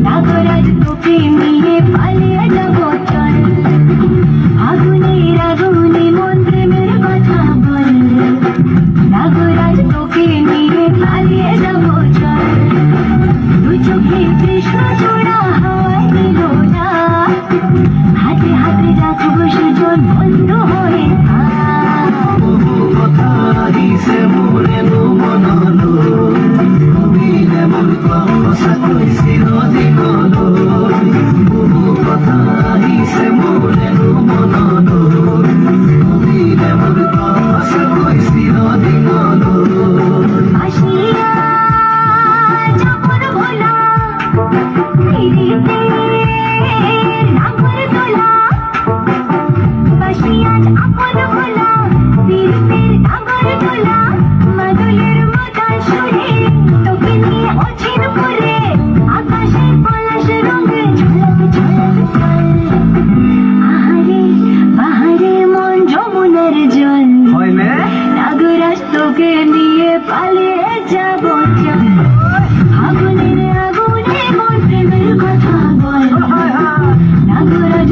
নাগরাজ তোকে নিয়ে পালিয়ে যাব চল, আগুনের আগুনে মন প্রেমের কথা বল। নাগরাজ তোকে নিয়ে পালিয়ে যাব চল, দু চোখে কৃষ্ণ চূড়া হাওয়ায় দিল না, হাতে হাতে রাখবো সুজন বন্ধু হয়ে তোকে নিয়ে পালিয়ে যাব চল, আগুনের আগুনে মন প্রেমের কথা বল। নাগরাজ